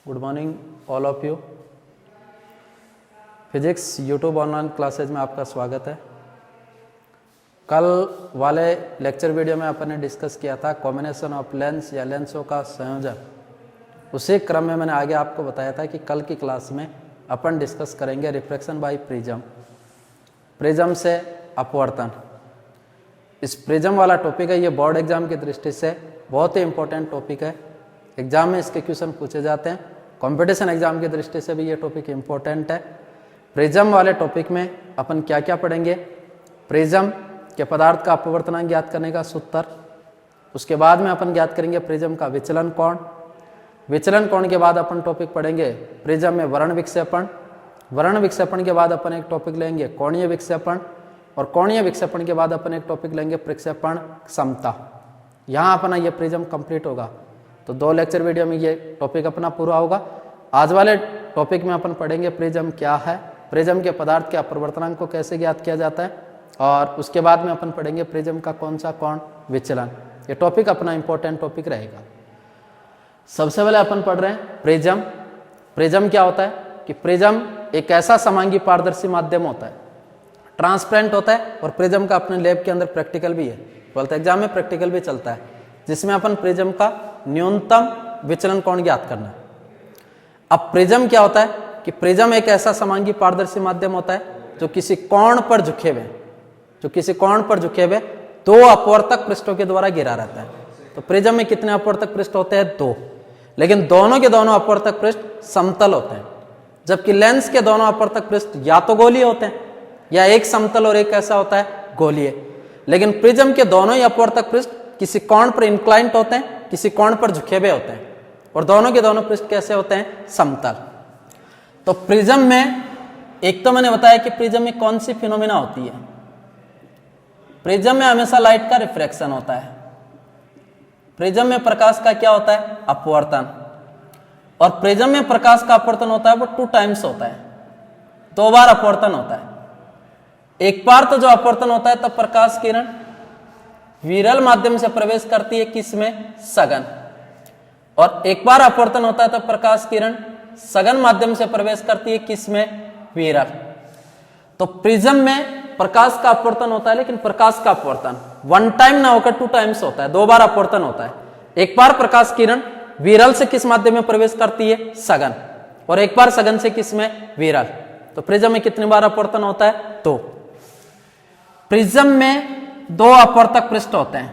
Good morning all of you. Physics YouTube online classes में आपका स्वागत है। कल वाले लेक्चर वीडियो में अपन ने डिस्कस किया था कॉम्बिनेशन ऑफ लेंस या लेंसों का संयोजन। उसी क्रम में मैंने आगे आपको बताया था कि कल की क्लास में अपन डिस्कस करेंगे रिफ्रैक्शन बाय प्रिज्म, प्रिज्म से अपवर्तन। इस प्रिज्म वाला टॉपिक है, ये बोर्ड एग्जाम की दृष्टि से बहुत ही इंपॉर्टेंट टॉपिक है। एग्जाम में इसके क्वेश्चन पूछे जाते हैं, कंपटीशन एग्जाम की दृष्टि से भी ये टॉपिक इंपॉर्टेंट है। प्रिज्म वाले टॉपिक में अपन क्या क्या पढ़ेंगे, प्रिज्म के पदार्थ का अपवर्तनांक ज्ञात करने का सूत्र, उसके बाद में अपन ज्ञात करेंगे प्रिज्म का विचलन कोण, विचलन कोण के बाद अपन टॉपिक पढ़ेंगे प्रिज्म में वर्ण विक्षेपण, वर्ण विक्षेपण के बाद अपन एक टॉपिक लेंगे कोणीय विक्षेपण, और कोणीय विक्षेपण के बाद अपन एक टॉपिक लेंगे प्रक्षेपण क्षमता। यहाँ अपना ये प्रिज्म कंप्लीट होगा, तो 2 लेक्चर वीडियो में ये टॉपिक अपना पूरा होगा। आज वाले टॉपिक में अपन पढ़ेंगे प्रिज्म क्या है, प्रिज्म के पदार्थ के अपवर्तनांक को कैसे ज्ञात किया जाता है, और उसके बाद में अपन पढ़ेंगे प्रिज्म का कौन सा कोण विचलन। ये टॉपिक अपना इंपॉर्टेंट टॉपिक रहेगा। सबसे पहले अपन पढ़ रहे हैं प्रिज्म। प्रिज्म क्या होता है कि प्रिज्म एक ऐसा समांगी पारदर्शी माध्यम होता है, ट्रांसपेरेंट होता है, और प्रिज्म का अपने लैब के अंदर प्रैक्टिकल भी है, 12th एग्जाम में प्रैक्टिकल भी चलता है, जिसमें अपन प्रिज्म का न्यूनतम विचलन कोण ज्ञात करना है। अब प्रिज्म क्या होता है कि प्रिज्म एक ऐसा समांगी पारदर्शी माध्यम होता है जो किसी कोण पर झुके हुए, जो किसी कोण पर झुके हुए 2 अपवर्तक पृष्ठों के द्वारा घिरा रहता है। तो प्रिज्म में कितने अपवर्तक पृष्ठ होते हैं? 2, लेकिन दोनों के दोनों अपवर्तक पृष्ठ समतल होते हैं, जबकि लेंस के दोनों अपवर्तक पृष्ठ या तो गोलीय होते हैं, या एक समतल और एक कैसा होता है, गोलीय। लेकिन प्रिज्म के दोनों ही अपवर्तक पृष्ठ किसी कोण पर इंक्लाइंट होते हैं, किसी कोण पर झुके हुए होते हैं, और दोनों के दोनों पृष्ठ कैसे होते हैं, समतल। तो प्रिज्म में एक तो मैंने बताया कि प्रिज्म में कौन सी फिनोमिना होती है। प्रिज्म में हमेशा लाइट का रिफ्रैक्शन होता है। प्रिज्म में प्रकाश का क्या होता है, अपवर्तन। और प्रिज्म में प्रकाश का अपवर्तन होता है वो 2 टाइम्स होता है, 2 बार अपवर्तन होता है। एक बार तो जो अपवर्तन होता है तब प्रकाश किरण विरल माध्यम से प्रवेश करती है किसमें, सघन, और एक बार अपवर्तन होता है तब प्रकाश किरण सघन माध्यम से प्रवेश करती है किसमें, विरल। तो प्रिज्म में प्रकाश का अपवर्तन होता है, लेकिन प्रकाश का अपवर्तन 1 टाइम ना होकर 2 टाइम्स होता है, 2 बार अपवर्तन होता है। एक बार प्रकाश किरण विरल से किस माध्यम में प्रवेश करती है, सघन, और एक बार सघन से किसमें, विरल। तो प्रिज्म में कितनी बार अपवर्तन होता है, 2। प्रिज्म में 2 अपवर्तक पृष्ठ होते हैं,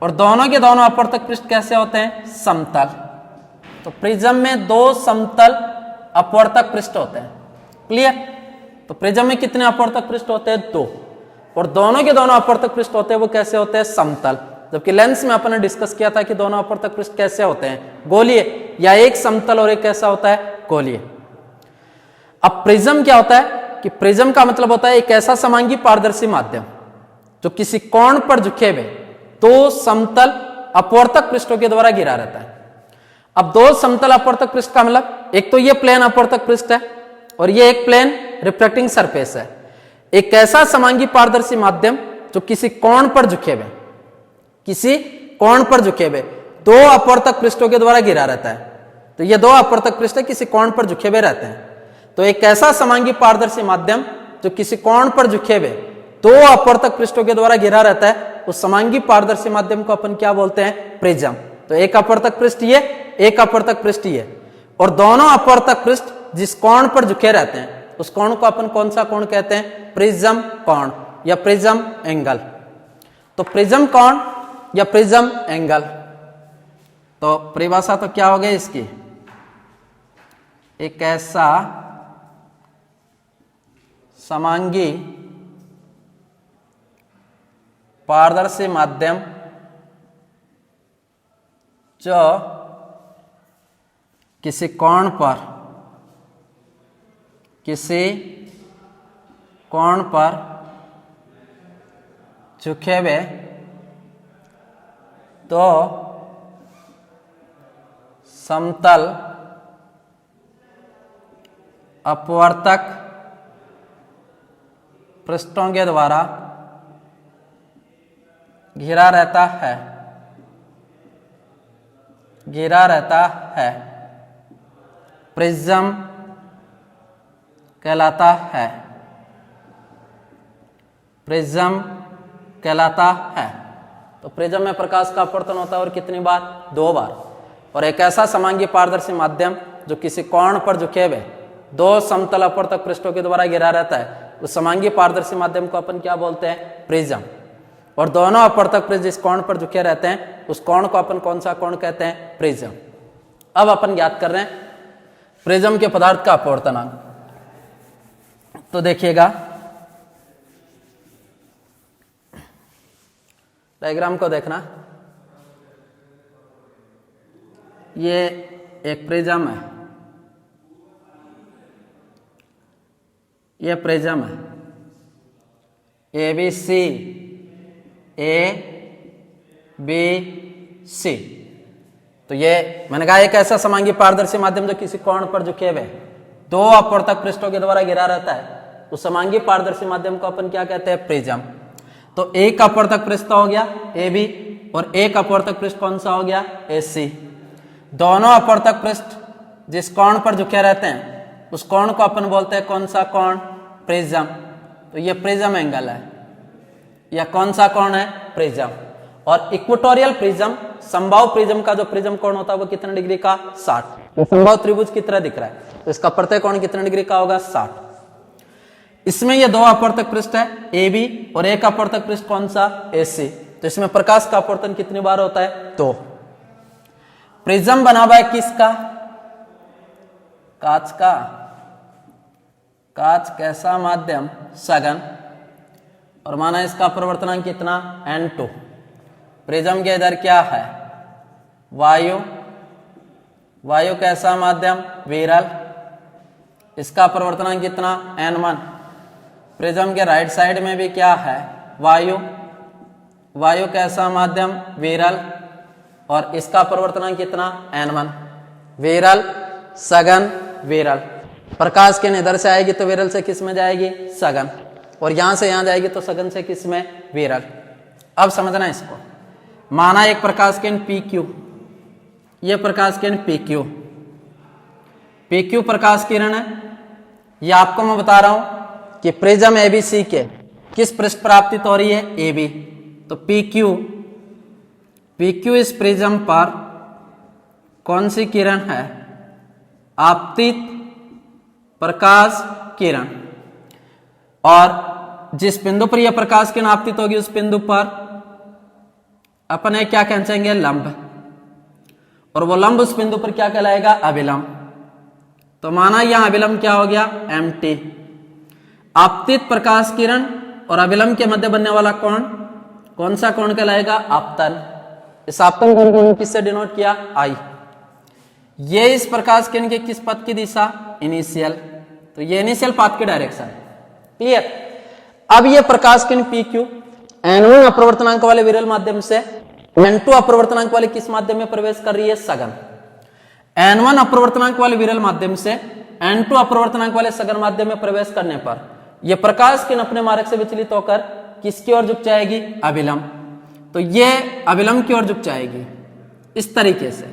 और दोनों के दोनों अपवर्तक पृष्ठ कैसे होते हैं, समतल। तो प्रिज्म में 2 समतल अपवर्तक पृष्ठ होते हैं। क्लियर? तो प्रिज्म में कितने अपवर्तक पृष्ठ होते हैं, 2, और दोनों के दोनों अपवर्तक पृष्ठ होते हैं वो कैसे होते हैं, समतल। जबकि लेंस में अपन ने डिस्कस किया था कि दोनों अपवर्तक पृष्ठ कैसे होते हैं, गोलीय, या एक समतल और एक कैसा होता है, गोलीय। अब प्रिज्म क्या होता है कि प्रिज्म का मतलब होता है एक ऐसा समांगी पारदर्शी माध्यम जो किसी कोण पर झुके हुए 2 समतल अपवर्तक पृष्ठों के द्वारा घिरा रहता है। अब 2 समतल अपवर्तक पृष्ठ का मतलब, एक तो ये प्लेन अपवर्तक पृष्ठ है और ये एक प्लेन रिफ्लेक्टिंग सरफेस है। एक ऐसा समांगी पारदर्शी माध्यम जो किसी कोण पर झुके हुए, किसी कोण पर झुके हुए 2 अपवर्तक पृष्ठों के द्वारा घिरा रहता है। तो ये 2 अपवर्तक पृष्ठ किसी कोण पर झुके हुए रहते हैं। तो एक ऐसा समांगी पारदर्शी माध्यम जो किसी कोण पर झुके हुए 2 अपवर्तक पृष्ठों के द्वारा घिरा रहता है, उस समांगी पारदर्शी माध्यम को अपन क्या बोलते हैं, प्रिज्म। तो एक अपवर्तक पृष्ठ ये, एक अपवर्तक पृष्ठ ये, और दोनों अपवर्तक पृष्ठ जिस कोण पर झुके रहते हैं उस कोण को अपन कौन सा कोण कहते हैं, प्रिज्म कोण या प्रिज्म एंगल। तो प्रिज्म कोण या प्रिज्म एंगल, तो परिभाषा तो क्या हो गई इसकी, एक ऐसा समांगी पारदर्शी माध्यम जो किसी कोण पर झुके हुए 2 समतल अपवर्तक पृष्ठों के द्वारा घिरा रहता है, प्रिज्म कहलाता है। प्रिज्म कहलाता है। तो प्रिज्म में प्रकाश का अपवर्तन होता है और कितनी बार? 2 बार। और एक ऐसा समांगी पारदर्शी माध्यम जो किसी कोण पर झुके हुए 2 समतल अपवर्तक पृष्ठों के द्वारा घिरा रहता है, उस समांगी पारदर्शी माध्यम को अपन क्या बोलते हैं? प्रिज्म। और दोनों अपवर्तक पृष्ठ जिस कोण पर झुके रहते हैं उस कोण को अपन कौन सा कोण कहते हैं? प्रिज्म। अब अपन ज्ञात कर रहे हैं प्रिज्म के पदार्थ का अपवर्तनांक। तो देखिएगा डायग्राम को देखना, ये एक प्रिज्म है, ये प्रिज्म है ABC, ABC। तो ये मैंने कहा एक ऐसा समांगी पारदर्शी माध्यम जो किसी कोण पर झुके हुए 2 अपवर्तक पृष्ठों के द्वारा घिरा रहता है, उस समांगी पारदर्शी माध्यम को अपन क्या कहते हैं? प्रिज्म। तो एक अपवर्तक पृष्ठ हो गया AB और एक अपवर्तक पृष्ठ कौन सा हो गया? AC। दोनों अपवर्तक पृष्ठ जिस कोण पर झुके रहते हैं उस कोण को अपन बोलते हैं कौन सा कोण? प्रिज्म। तो ये प्रिज्म एंगल है, या कौन सा कोण है? प्रिज्म। और इक्वेटोरियल प्रिज्म, समबाहु प्रिज्म का जो प्रिज्म कोण होता है वो कितने डिग्री का? 60। तो समबाहु त्रिभुज की तरह दिख रहा है, तो इसका प्रत्येक कोण कितने डिग्री का होगा? 60। इसमें ये 2 अपवर्तक पृष्ठ है AB और एक अपवर्तक पृष्ठ कौन सा? AC। तो इसमें प्रकाश का अपवर्तन कितनी बार होता है? 2। प्रिज्म बना हुआ है किसका? कांच का। कांच कैसा माध्यम? सघन। और माना इसका अपवर्तनांक कितना? N2। प्रिज्म के इधर क्या है? वायु। वायु कैसा माध्यम? विरल। इसका अपवर्तनांक कितना? N1। प्रिज्म के राइट साइड में भी क्या है? वायु। वायु कैसा माध्यम? विरल। और इसका अपवर्तनांक कितना? N1। विरल, सघन, विरल। प्रकाश किरण इधर से आएगी तो विरल से किस में जाएगी? सघन। और यहां से यहां जाएगी तो सघन से किस में? विरल। अब समझना इसको, माना एक प्रकाश किरण PQ, ये प्रकाश किरण PQ, PQ प्रकाश किरण है। ये आपको मैं बता रहा हूं कि प्रिज्म ABC के किस पृष्ठ पर आपतित हो रही है? AB। तो PQ इस प्रिज्म पर कौन सी किरण है? आपतित प्रकाश किरण। और जिस बिंदु पर यह प्रकाश किरण आपतित होगी उस बिंदु पर अपन क्या खींचेंगे? लंब। और वो लंब उस बिंदु पर क्या कहलाएगा? अभिलंब। तो माना यहां अभिलंब क्या हो गया? MT। आपतित प्रकाश किरण और अभिलंब के मध्य बनने वाला कोण कौन सा कोण कहलाएगा? आपतन। इस आपतन कोण को किससे डिनोट किया? I। ये इस प्रकाश किरण के किस पथ की दिशा? इनिशियल। तो ये इनिशियल पाथ की डायरेक्शन। क्लियर? अब ये प्रकाश किरण PQ N1 अपवर्तनांक वाले विरल माध्यम से N2 अपवर्तनांक वाले किस माध्यम में प्रवेश कर रही है? सघन। N1 अपवर्तनांक वाले विरल माध्यम से N2 अपवर्तनांक वाले सघन माध्यम में प्रवेश करने पर यह प्रकाश किरण अपने मार्ग से विचलित होकर किसकी ओर झुक जाएगी? अभिलंब। तो ये अभिलंब की ओर झुक जाएगी इस तरीके से।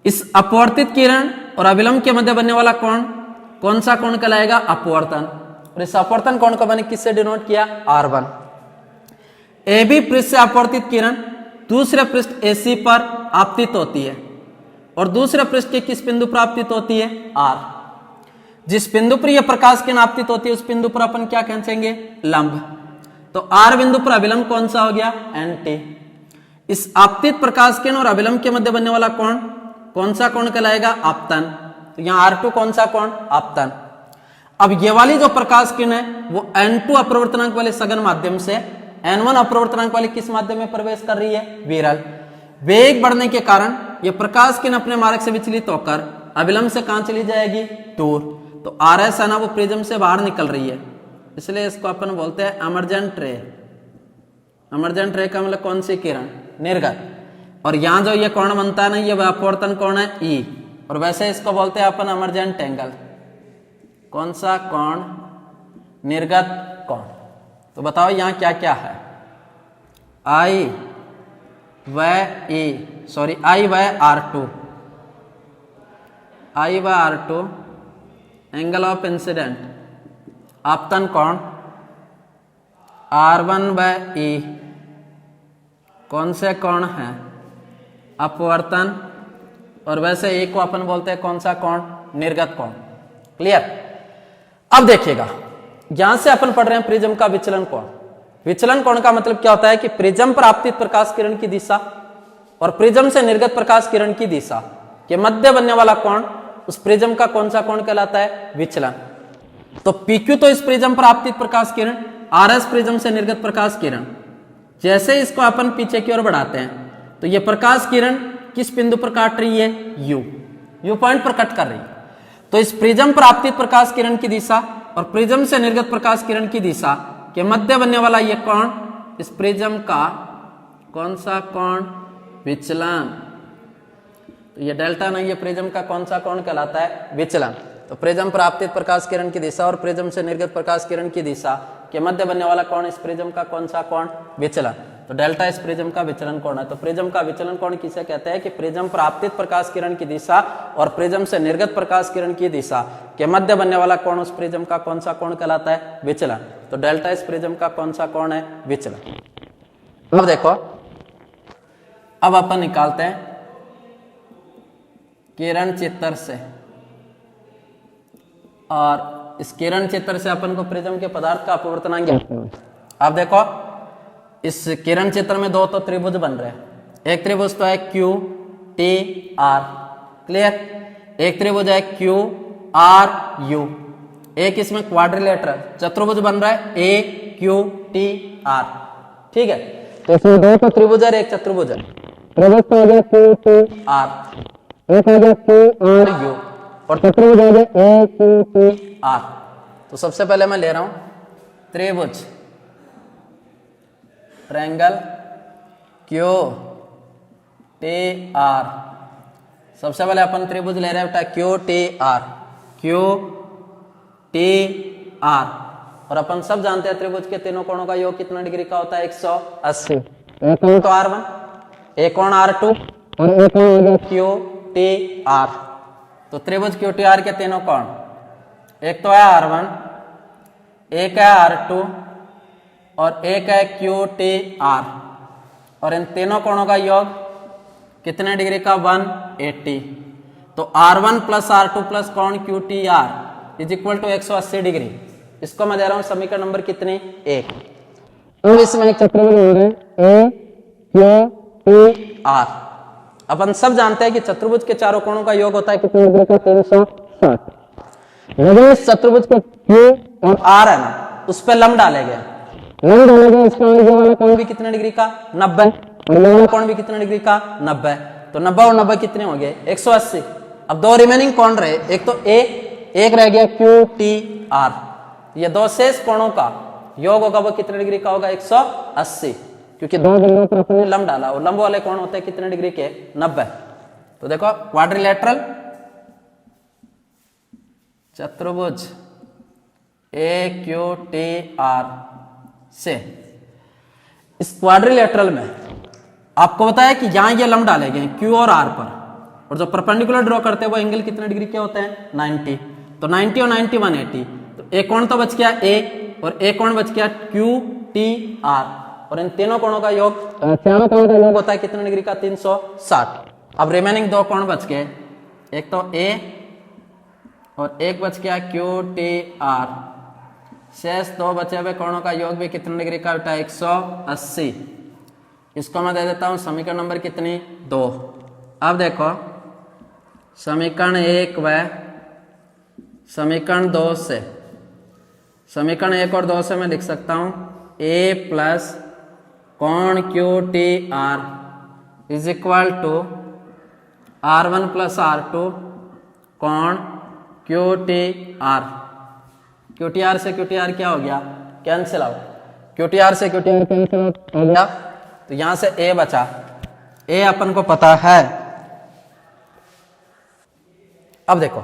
इस अपवर्तित किरण और अभिलंब के मध्य बनने वाला कोण कौन सा कोण कहलाएगा? अपवर्तन। और इस अपवर्तन कोण को मैंने किससे डिनोट किया? R1। AB पृष्ठ से अपवर्तित किरण दूसरे पृष्ठ AC पर आपतित होती है और दूसरे पृष्ठ के किस बिंदु पर आपतित होती है? R। जिस बिंदु पर यह प्रकाश किरण आपतित होती है उस बिंदु पर अपन क्या खींचेंगे? लंब। तो R बिंदु पर अभिलंब कौन सा हो गया? NT। इस आपतित प्रकाश किरण और अभिलंब के मध्य बनने वाला कोण कौन सा कोण कहलाएगा? आपतन। तो यहां R2 कौन सा कोण? आपतन। अब ये वाली जो प्रकाश किरण है वो N2 अपवर्तनांक वाले सघन माध्यम से N1 अपवर्तनांक वाले किस माध्यम में प्रवेश कर रही है? विरल। वेग बढ़ने के कारण ये प्रकाश किरण अपने मार्ग से विचलित होकर अभिलंब से कहां चली जाएगी? दूर। तो RS है ना वो प्रिज्म से बाहर निकल रही है, इसलिए इसको अपन बोलते हैं एमर्जेंट रे। एमर्जेंट रे का मतलब कौन सी किरण? निर्गत। और यहां जो ये कोण बनता है ना ये अपवर्तन कोण है E, और वैसे इसको बोलते हैं अपन एमर्जेंट एंगल। कौन सा कोण? निर्गत कोण। तो बताओ यहां क्या क्या है? I व E, सॉरी I व R2, I/R2 angle of incident आपतन कोण R1/E कौन से कोण है? अपवर्तन, और वैसे E को अपन बोलते हैं कौन सा कोण? निर्गत कोण। क्लियर? अब देखिएगा, यहां से अपन पढ़ रहे हैं प्रिज्म का विचलन कोण। विचलन कोण का मतलब क्या होता है कि प्रिज्म पर आपतित प्रकाश किरण की दिशा और प्रिज्म से निर्गत प्रकाश किरण की दिशा के मध्य बनने वाला कोण उस प्रिज्म का कौन सा कोण कहलाता है? विचलन। तो PQ तो इस प्रिज्म पर आपतित प्रकाश किरण, RS प्रिज्म से निर्गत प्रकाश किरण। जैसे इसको अपन पीछे की ओर बढ़ाते हैं तो ये प्रकाश किरण किस बिंदु पर काट रही है? U पॉइंट पर कट कर रही है। तो इस प्रिज्म पर आपतित प्रकाश किरण की दिशा और प्रिज्म से निर्गत प्रकाश किरण की दिशा के मध्य बनने वाला ये कोण इस प्रिज्म का कौन सा कोण? विचलन। तो ये डेल्टा नहीं, ये प्रिज्म का कौन सा कोण कहलाता है? विचलन। तो प्रिज्म पर आपतित प्रकाश किरण की दिशा और प्रिज्म से निर्गत प्रकाश किरण की दिशा के मध्य बनने वाला कोण इस प्रिज्म का कौन सा कोण? विचलन। तो डेल्टा इस प्रिज्म का विचलन कोण है। तो प्रिज्म का विचलन कोण किसे कहते हैं? कि प्रिज्म पर आपतित प्रकाश किरण की दिशा और प्रिज्म से निर्गत प्रकाश किरण की दिशा के मध्य बनने वाला कोण उस प्रिज्म का कौन सा कोण कहलाता है? विचलन। तो डेल्टा इस प्रिज्म का कौन सा कोण है? विचलन। अब देखो, अब अपन निकालते हैं किरण चित्र से, और इस किरण चित्र से अपन को प्रिज्म के पदार्थ का अपवर्तनांक ज्ञात है। अब देखो, इस किरण चित्र में दो तो त्रिभुज बन रहे हैं। एक त्रिभुज तो है QTR, क्लियर? एक त्रिभुज है QRU, एक इसमें क्वाड्रिलेटरल चतुर्भुज बन रहा है AQTR, ठीक है? तो इसमें दो तो त्रिभुज है, एक चतुर्भुज है। त्रिभुज तो हो गया QTR, एक हो गया QRU और चतुर्भुज हो गया AQTR। तो सबसे पहले मैं ले रहा हूं त्रिभुज, ट्रायंगल QTR। सबसे पहले अपन त्रिभुज ले रहे हैं बेटा QTR, और अपन सब जानते हैं त्रिभुज के तीनों कोणों का योग कितना डिग्री का होता है? 180। एक कोण तो R1, एक कोण R2 और एक कोण हो गया QTR। तो त्रिभुज QTR के तीनों कोण, एक तो है R1, एक है R2 और एक है QTR, और इन तीनों कोणों का योग कितने डिग्री का? 180। तो R1 प्लस R2 प्लस कोण QTR is equal to 180 degree. इसको मैं दे रहा हूं समीकरण नंबर कितनी? 1। अब इसमें एक चतुर्भुज हो रहे AQTR। अपन सब जानते हैं कि चतुर्भुज के चारों कोणों का योग होता है कितने डिग्री का? 360। लेकिन इस चतुर्भुज के Q और R है ना, उस पर लंब डाले गए। लंब डाले गए, इसका ये वाला कोण भी कितने डिग्री का? 90, और ये वाला कोण भी कितने डिग्री का? 90। तो 90 और 90 कितने हो गए? 180। अब दो रिमेनिंग कोण रहे, एक तो एक रह गया QTR। ये दो शेष कोणों का योग होगा वो कितने डिग्री का होगा? 180, क्योंकि दो बिंदुओं पर अपने लंब डाला, और लंब वाले कोण होते हैं कितने डिग्री के? 90। तो देखो, क्वाड्रिलेटरल चतुर्भुज AQTR से इस क्वाड्रिलेटरल में आपको बताया कि यहां ये लंब डाले गए Q और R पर, और जो परपेंडिकुलर ड्रॉ करते हैं वो एंगल कितने डिग्री के होते हैं? 90। तो 90 और 90 180। तो एक कोण तो बच गया A और एक कोण बच गया QTR, और इन तीनों कोणों का योग, चारों कोणों का योग होता है कितने डिग्री का? 360। अब रिमेनिंग दो कोण बच गए, एक तो A और एक बच गया QTR। शेष दो बचे हुए कोणों का योग भी कितने डिग्री का बेटा? 180। इसको मैं दे देता हूं समीकरण नंबर कितनी? 2। अब देखो, समीकरण 1 व समीकरण 2 से, समीकरण 1 और 2 से मैं लिख सकता हूं A प्लस कोण QTR is equal to R1 plus R2 कोण QTR। QTR से QTR क्या हो गया? Cancel out. QTR से QTR कैंसिल आउट हो गया, तो यहां से A बचा। A अपन को पता है। अब देखो,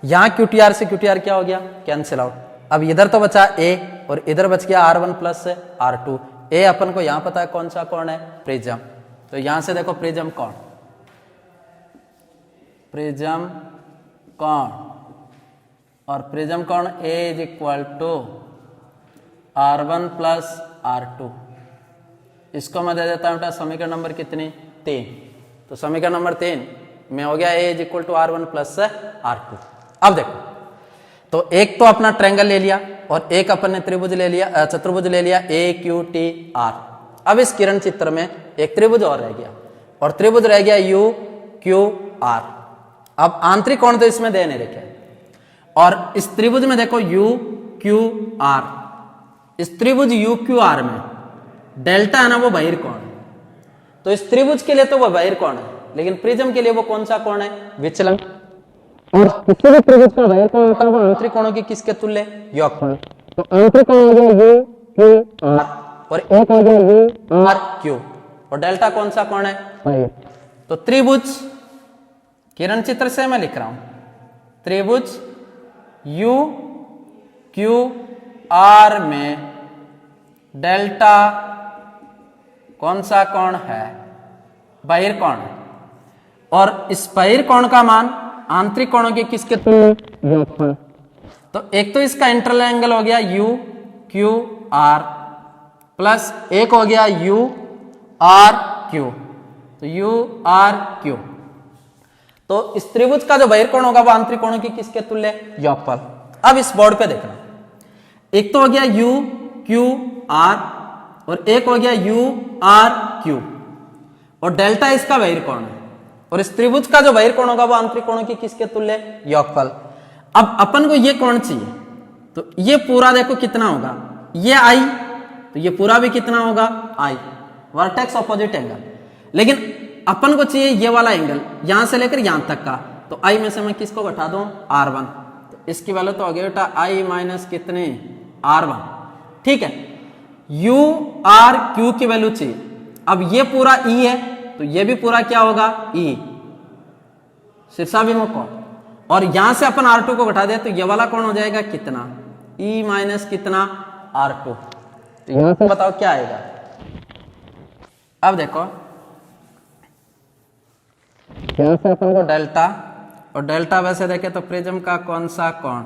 यहां QTR से QTR क्या हो गया? Cancel out. अब इधर तो बचा A और इधर बच गया R1 प्लस R2। A अपन को यहां पता है कौन सा कोण है? प्रिज्म। तो यहां से देखो प्रिज्म कोण, प्रिज्म कोण और प्रिज्म कोण A is equal to R1 plus R2। इसको मैं दे देता हूँ समीकरण नंबर कितनी 3। तो समीकरण नंबर 3 में हो गया A is equal to R1 plus R2। अब देखो, तो एक तो अपना ट्रायंगल ले लिया और एक अपन ने त्रिभुज ले लिया, चतुर्भुज ले लिया AQTR। अब इस किरण चित्र में एक त्रिभुज और रह गया और त्रिभुज रह गया UQR। अब आंतरिक कोण तो इसमें दे नहीं रखे और इस त्रिभुज में देखो UQR, इस त्रिभुज UQR में डेल्टा है ना वो बहिर्कोण है। तो इस त्रिभुज के लिए तो वो बहिर्कोण है, लेकिन प्रिज्म के लिए वो कौन सा कोण है? विचलन। और किसी भी त्रिभुज का बहिर्कोण होता है वो आंतरिक कोणों की किसके तुल्य? योगफल। तो आंतरिक कोण हो गया UQR और एक हो गया URQ और डेल्टा कौन सा कोण है? तो त्रिभुज, किरण चित्र से मैं लिख रहा हूं, त्रिभुज UQR में डेल्टा कौन सा कोण है? बहिर्कोण। और इस बहिर्कोण का मान आंतरिक कोणों के किसके तुल्य? योगफल। तो एक तो इसका इंटरनल एंगल हो गया UQR प्लस एक हो गया URQ। तो URQ, तो इस त्रिभुज का जो बहिर्कोण होगा वो आंतरिक कोणों की किसके तुल्य? योगफल। अब इस बोर्ड पे देखना, एक तो हो गया UQR और एक हो गया URQ और डेल्टा इसका बहिर्कोण है और इस त्रिभुज का जो बहिर्कोण होगा वो आंतरिक कोणों की किसके तुल्य? योगफल। अब अपन को ये कोण चाहिए, तो ये पूरा देखो कितना होगा? ये I, तो ये पूरा भी कितना होगा? I, vertex opposite angle. लेकिन अपन को चाहिए ये वाला एंगल यहां से लेकर यहां तक का, तो I में से मैं किसको घटा दूं? R1। तो इसकी वैल्यू तो हो गई बेटा I माइनस कितने? R1। ठीक है, URQ की वैल्यू चाहिए। अब ये पूरा E है तो ये भी पूरा क्या होगा? E, शीर्षाभिमुख कोण। और यहां से अपन R2 को घटा दे तो ये वाला कोण हो जाएगा कितना? E माइनस कितना? R2। तो यहां से बताओ क्या आएगा? अब देखो, यहां से अपन को डेल्टा, और डेल्टा वैसे देखे तो प्रिज्म का कौन सा कोण?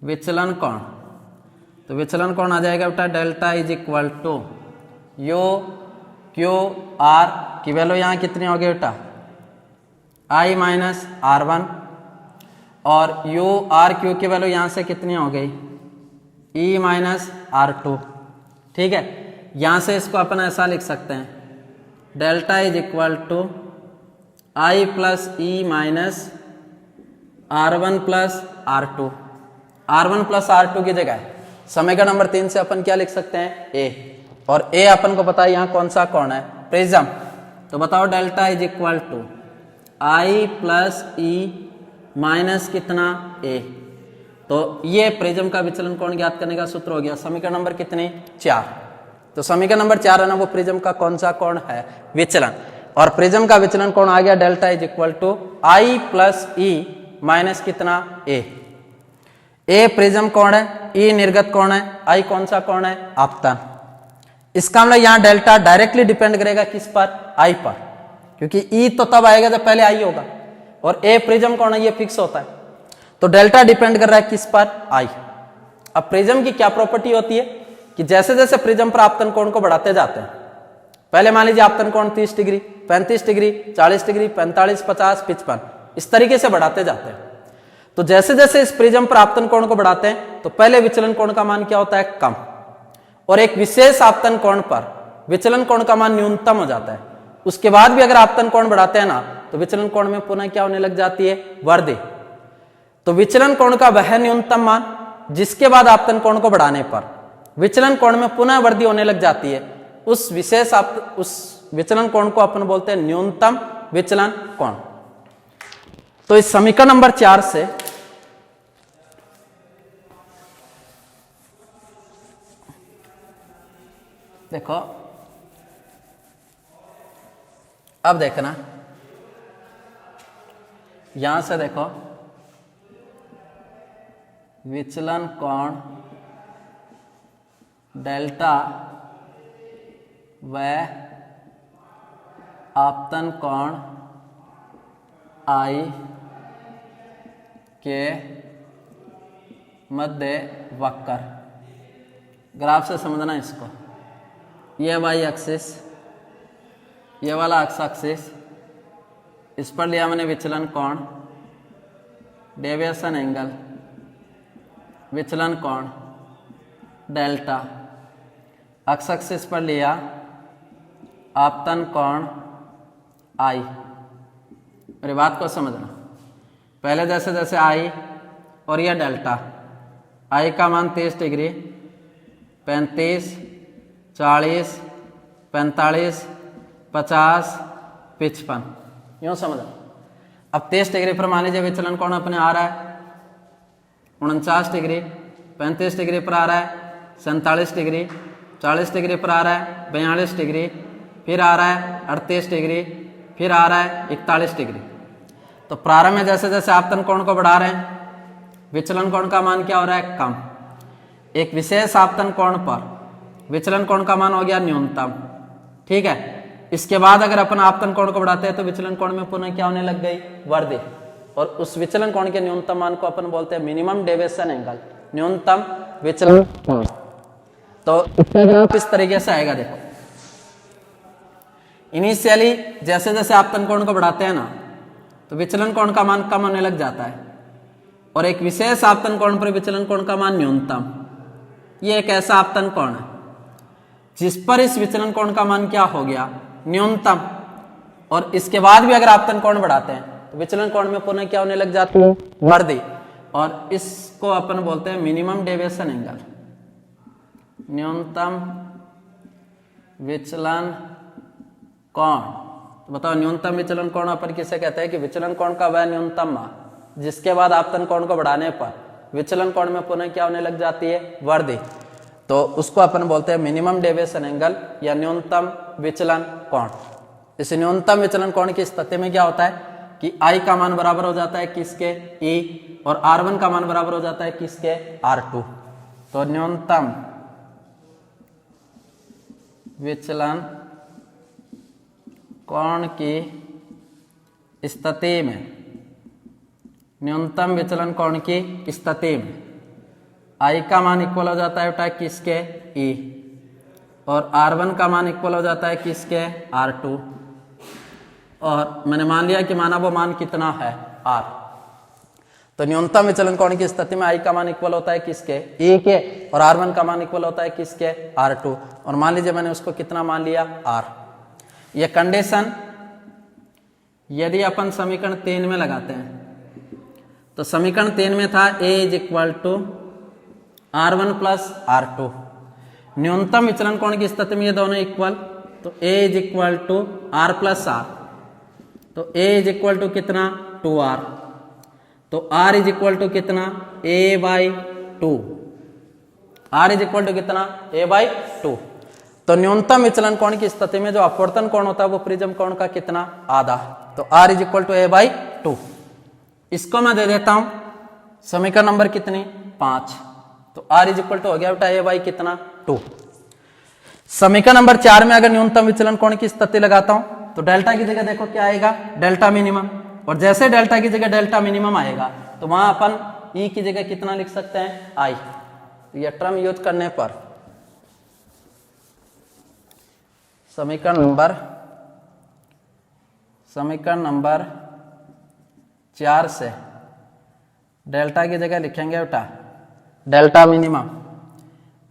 विचलन कोण। तो विचलन कोण आ जाएगा बेटा delta is equal to UQR की वैल्यू यहां कितनी होगी बेटा? I माइनस R1 और URQ की वैल्यू यहां से कितनी हो गई? E minus R2। ठीक है, यहां से इसको अपन ऐसा लिख सकते हैं, delta is equal to I plus E minus R1 plus R2। R1 plus R2 की जगह समीकरण नंबर 3 से अपन क्या लिख सकते हैं? A, और A अपन को पता है यहाँ कौन सा कोण है? प्रिज्म। तो बताओ delta is equal to I plus E minus कितना? A। तो ये प्रिज्म का विचलन कोण ज्ञात करने का सूत्र हो गया। समीकरण नंबर कितनी? 4। तो समीकरण नंबर 4 है ना वो प्रिज्म का कौन सा कोण है? विचलन। और प्रिज्म का विचलन कोण आ गया delta is equal to I plus E minus कितना? A। A प्रिज्म कोण है, E निर्गत कोण है, I कौन सा कोण है? आपतन। इसका मतलब यहां डेल्टा डायरेक्टली डिपेंड करेगा किस पर? I पर, क्योंकि E तो तब आएगा जब पहले I होगा और A प्रिज्म कोण है, ये फिक्स होता है। तो डेल्टा डिपेंड कर रहा है किस पर? I। अब प्रिज्म की क्या प्रॉपर्टी होती है कि जैसे जैसे प्रिज्म पर आपतन कोण को बढ़ाते जाते हैं, पहले मान लीजिए आपतन कोण 30 डिग्री, 35 डिग्री, 40 डिग्री, 45, 50, 55, इस तरीके से बढ़ाते जाते हैं। तो जैसे जैसे इस प्रिज्म पर आपतन कोण को बढ़ाते हैं तो पहले विचलन कोण का मान क्या होता है? कम, और एक विशेष आपतन कोण पर विचलन कोण का मान न्यूनतम हो जाता है। उसके बाद भी अगर आपतन कोण बढ़ाते हैं ना तो विचलन कोण में पुनः क्या होने लग जाती है? वृद्धि। तो विचलन कोण का वह न्यूनतम मान जिसके बाद आपतन कोण को बढ़ाने पर विचलन कोण में पुनः वृद्धि होने लग जाती है, उस विशेष उस विचलन कोण को अपन बोलते हैं न्यूनतम विचलन कोण। तो इस समीकरण नंबर 4 से देखो, अब देखना यहां से देखो, विचलन कोण डेल्टा व आपतन कोण I के मध्य वक्र। ग्राफ से समझना इसको। ये वाई एक्सिस, ये वाला एक्स एक्सिस, इस पर लिया मैंने विचलन कोण, डेविएशन एंगल, विचलन कोण डेल्टा। एक्स एक्सिस पर लिया आपतन कोण आई। मेरी बात को समझना, पहले जैसे जैसे आई और यह डेल्टा, आई का मान 30 डिग्री, 35, 40, 45, 50, 55, यूँ समझना। अब 30 डिग्री पर मान लीजिए विचलन कोण अपने आ रहा है 49 डिग्री, 35 डिग्री पर आ रहा है 47 डिग्री, 40 डिग्री पर आ रहा है 42 डिग्री, फिर आ रहा है 38 डिग्री, फिर आ रहा है 41 डिग्री। तो प्रारंभ में जैसे जैसे आपतन कोण को बढ़ा रहे हैं, विचलन कोण का मान क्या हो रहा है? कम। एक विशेष आपतन कोण पर विचलन कोण का मान हो गया न्यूनतम, ठीक है। इसके बाद अगर अपन आपतन कोण को बढ़ाते हैं तो विचलन कोण में पुनः क्या होने लग गई? वृद्धि। और उस विचलन कोण के न्यूनतम मान को अपन बोलते हैं मिनिमम डेविएशन एंगल, न्यूनतम विचलन कोण। तो इसका ग्राफ इस तरीके से आएगा। देखो, इनिशियली जैसे जैसे आपतन कोण को बढ़ाते हैं ना, तो विचलन कोण का मान कम होने लग जाता है, और एक विशेष आपतन कोण पर विचलन कोण का मान न्यूनतम। ये एक ऐसा आपतन कोण है जिस पर इस विचलन कोण का मान क्या हो गया? न्यूनतम। और इसके बाद भी अगर आपतन कोण बढ़ाते हैं तो विचलन कोण में पुनः क्या होने लग जाती है? वृद्धि। और इसको अपन बोलते हैं मिनिमम डेविएशन एंगल, न्यूनतम विचलन कोण। तो बताओ, न्यूनतम विचलन कोण अपन किसे कहते हैं? कि विचलन कोण का वह न्यूनतम मान जिसके बाद आपतन कोण को बढ़ाने पर विचलन कोण में पुनः क्या होने लग जाती है? वृद्धि। तो उसको अपन बोलते हैं मिनिमम डेविएशन एंगल या न्यूनतम विचलन कोण। इस न्यूनतम विचलन कोण की स्थिति में क्या होता है कि I का मान बराबर हो जाता है किसके? E, और R1 का मान बराबर हो जाता है किसके? R2। तो न्यूनतम विचलन कोण की स्थिति में, न्यूनतम विचलन कोण की स्थिति में I का मान इक्वल हो जाता है किसके? E, और R1 का मान इक्वल हो जाता है किसके? R2। और मैंने मान लिया कि माना वो मान कितना है? R। तो न्यूनतम विचलन कोण की स्थिति में I का मान इक्वल होता है किसके? E के, और R1 का मान इक्वल होता है किसके? R2। और मान लीजिए मैंने उसको कितना मान लिया? R। ये कंडीशन यदि अपन समीकरण 3 में लगाते हैं, तो समीकरण 3 में था A is equal to R1 plus R2। न्यूनतम विचलन कोण की स्थिति में ये दोनों इक्वल, तो A is equal to R plus R। तो A इज इक्वल टू कितना? 2R। तो R इज इक्वल टू कितना? A by 2। R is equal to कितना? A by 2। तो न्यूनतम विचलन कोण की स्थिति में जो अपवर्तन कोण होता है वो प्रिज्म कोण का कितना? आधा। तो R is equal to A by 2। इसको मैं दे देता हूं समीकरण नंबर कितनी? 5। तो R इज इक्वल टू हो गया बेटा A बाई कितना? 2। समीकरण नंबर 4 में अगर न्यूनतम विचलन कोण की स्थिति लगाता हूं तो डेल्टा की जगह देखो क्या आएगा? Delta minimum. और जैसे डेल्टा की जगह डेल्टा मिनिमम आएगा तो वहां अपन E की जगह कितना लिख सकते हैं? I। तो यह टर्म यूज करने पर समीकरण नंबर 4 से डेल्टा की जगह लिखेंगे बेटा डेल्टा मिनिमम,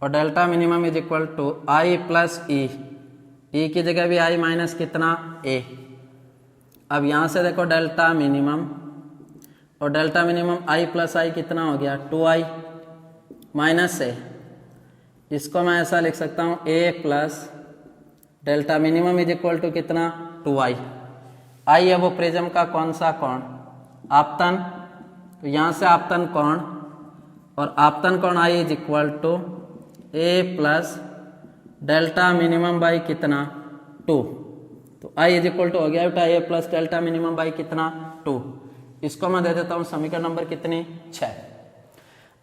और delta minimum is equal to I plus E। E की जगह भी I माइनस कितना? A। अब यहां से देखो डेल्टा मिनिमम, और delta minimum I plus I कितना हो गया? 2I minus A। इसको मैं ऐसा लिख सकता हूं A plus delta minimum is equal to कितना? 2I। I है वो प्रिज्म का कौन सा कोण? आपतन। तो यहां से आपतन कोण, और आपतन कोण I is equal to A plus delta minimum by कितना? 2। तो I इज इक्वल टू हो गया बेटा A plus delta minimum by कितना? 2। इसको मैं दे देता हूं समीकरण नंबर कितनी? 6।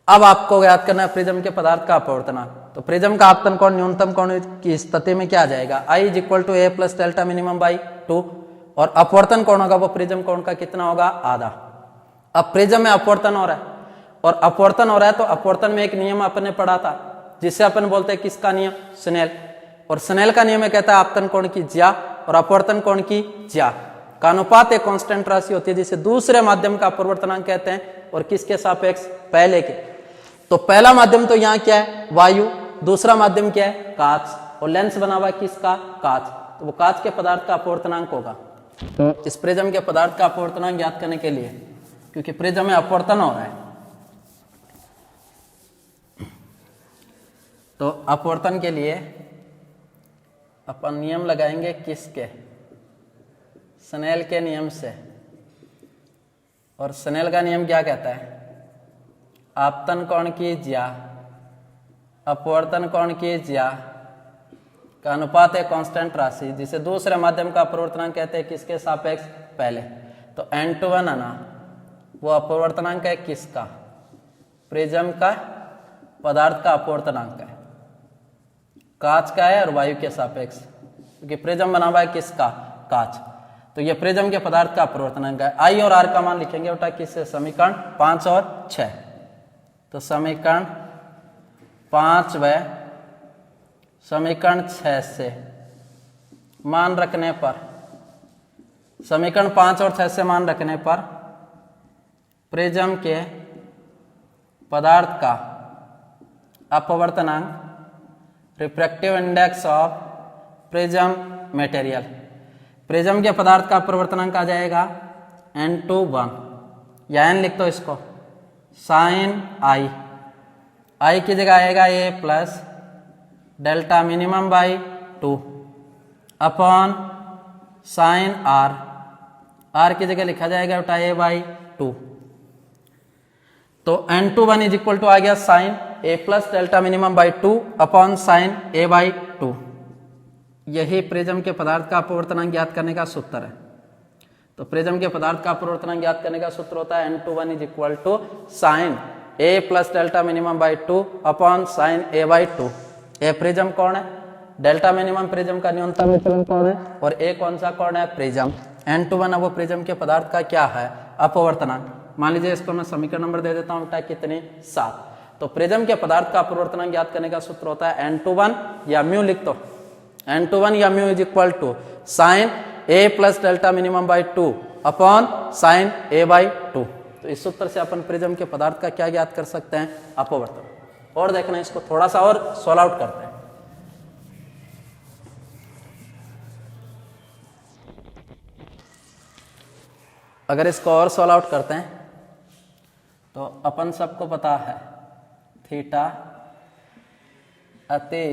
अब आपको याद करना है प्रिज्म के पदार्थ का अपवर्तनांक। तो प्रिज्म का आपतन कोण न्यूनतम कोण की स्थिति में क्या आ जाएगा? I is equal to A plus delta minimum by 2, और अपवर्तन कोण होगा वो प्रिज्म कोण का कितना होगा? आधा। अब प्रिज्म में अपवर्तन हो रहा है, और अपवर्तन हो रहा है तो अपवर्तन में एक नियम अपन ने पढ़ा था जिसे अपन बोलते हैं किसका नियम, स्नेल। और स्नेल का नियम कहता है आपतन कोण की ज्या और अपवर्तन कोण की ज्या का अनुपात एक कांस्टेंट राशि होती है जिसे दूसरे माध्यम का अपवर्तनांक कहते हैं, और किसके सापेक्ष, पहले के। तो पहला माध्यम तो यहाँ क्या है, वायु, दूसरा माध्यम क्या है, कांच, और लेंस बना हुआ किसका, कांच, तो वो कांच के पदार्थ का अपवर्तनांक होगा। तो इस प्रिज्म के पदार्थ का अपवर्तनांक ज्ञात करने के लिए, क्योंकि प्रिज्म में अपवर्तन हो रहा है, तो अपवर्तन के लिए अपन नियम लगाएंगे किसके, स्नेल के नियम से। और स्नेल का नियम क्या कहता है, आपतन कोण की ज्या अपवर्तन कोण की ज्या का अनुपात है कांस्टेंट राशि जिसे दूसरे माध्यम का अपवर्तनांक कहते हैं किसके सापेक्ष, पहले। तो N21 है ना, वो अपवर्तनांक है किसका, प्रिज्म का पदार्थ का अपवर्तनांक है, कांच का है और वायु के सापेक्ष, क्योंकि प्रिज्म बना हुआ है किसका, कांच। तो ये प्रिज्म के पदार्थ का अपवर्तनांक है। I और R का मान लिखेंगे बेटा किससे, समीकरण 5 और 6। तो समीकरण 5 व समीकरण 6 से मान रखने पर, समीकरण 5 और 6 से मान रखने पर प्रिज्म के पदार्थ का अपवर्तनांक, refractive index of prism material, prism के पदार्थ का अपवर्तनांक आ जाएगा N21, या N लिख दो इसको, साइन I की जगह आएगा A plus delta minimum by 2 upon sign R की जगह लिखा जाएगा बेटा A बाई 2। तो N21 इज इक्वल टू आ गया sine A plus delta minimum by 2 upon sine A by 2। यही प्रिज्म के पदार्थ का अपवर्तनांक ज्ञात करने का सूत्र है। तो प्रिज्म के पदार्थ का अपवर्तनांक ज्ञात करने का सूत्र होता है N21 is equal to sine A plus delta minimum by 2 upon sine A by 2। A prism कौन है, डेल्टा मिनिमम प्रिज्म का न्यूनतम विचलन कौन है, और ए कौन सा कौन है, प्रिज्म। N21 वो प्रिज्म के पदार्थ का क्या है, अपवर्तनांक। मान लीजिए इसको मैं समीकरण नंबर दे देता हूं बेटा कितने, 7। तो प्रिज्म के पदार्थ का अपवर्तनांक ज्ञात करने का सूत्र होता है N21 या म्यू लिख दो, N21 या mu is equal to sine A plus delta minimum by 2 upon sine A by 2। तो इस सूत्र से अपन प्रिज्म के पदार्थ का क्या ज्ञात कर सकते हैं, अपवर्तन। और देखना इसको थोड़ा सा और सॉल्व आउट करते हैं। अगर इसको और सॉल्व आउट करते हैं तो अपन सबको पता है थीटा अति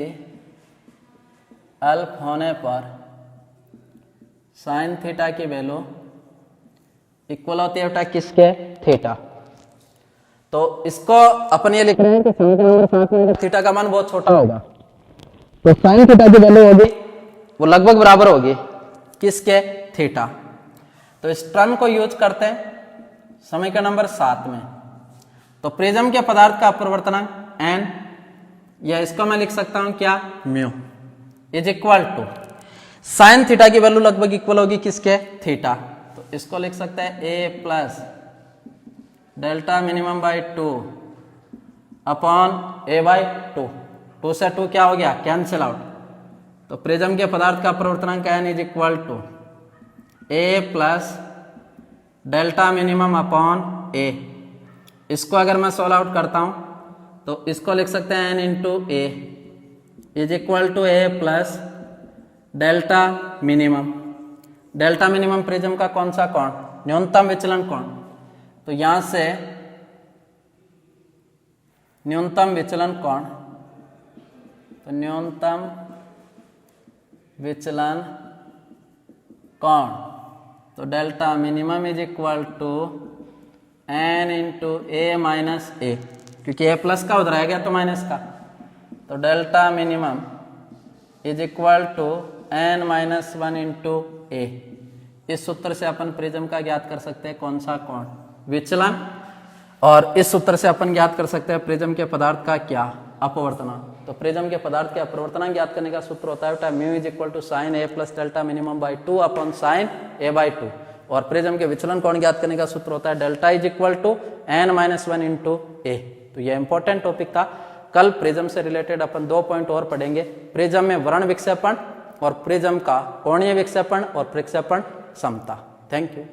अल्प होने पर साइन थीटा की वैल्यू इक्वल होती है बेटा किसके, थीटा। तो इसको अपन ये लिख रहे हैं कि समीकरण नंबर 7 में थीटा का मान बहुत छोटा होगा, तो साइन थीटा की वैल्यू होगी वो लगभग बराबर होगी किसके, थीटा। तो इस टर्म को यूज करते हैं समीकरण नंबर 7 में। तो प्रिज्म के पदार्थ का अपवर्तनांक n, या इसको मैं लिख सकता हूं क्या, mu is equal to sine theta की वैल्यू लगभग इक्वल होगी किसके, थीटा। तो इसको लिख सकते हैं a plus delta minimum by 2 upon A by 2। 2 से 2 क्या हो गया, कैंसिल आउट। तो प्रिज्म के पदार्थ का अपवर्तनांक n is equal to A plus delta minimum upon A। इसको अगर मैं सॉल्व आउट करता हूं तो इसको लिख सकते हैं n into A is equal to A plus delta minimum. Delta minimum prism का कौन सा कोण, न्यूनतम विचलन कोण। तो यहां से न्यूनतम विचलन कोण, तो न्यूनतम विचलन कोण, तो delta minimum is equal to n into A minus A, क्योंकि A प्लस का उधर आ गया तो माइनस का। तो delta minimum is equal to n minus 1 into A। इस सूत्र से अपन प्रिज्म का ज्ञात कर सकते हैं कौन सा कोण, विचलन। और इस सूत्र से अपन ज्ञात कर सकते हैं प्रिज्म के पदार्थ का क्या, अपवर्तनांक। तो प्रिज्म के पदार्थ के अपवर्तनांक ज्ञात करने का सूत्र होता है बेटा mu is equal to sine A plus delta minimum by 2 upon sine A by 2। और प्रिज्म के विचलन कोण ज्ञात करने का सूत्र होता है delta is equal to n-1 into A. तो ये इंपॉर्टेंट टॉपिक था। कल प्रिज्म से रिलेटेड अपन 2 पॉइंट और पढ़ेंगे, प्रिज्म में वर्ण विक्षेपण और प्रिज्म का कोणीय विक्षेपण और प्रक्षेपण समता। Thank you.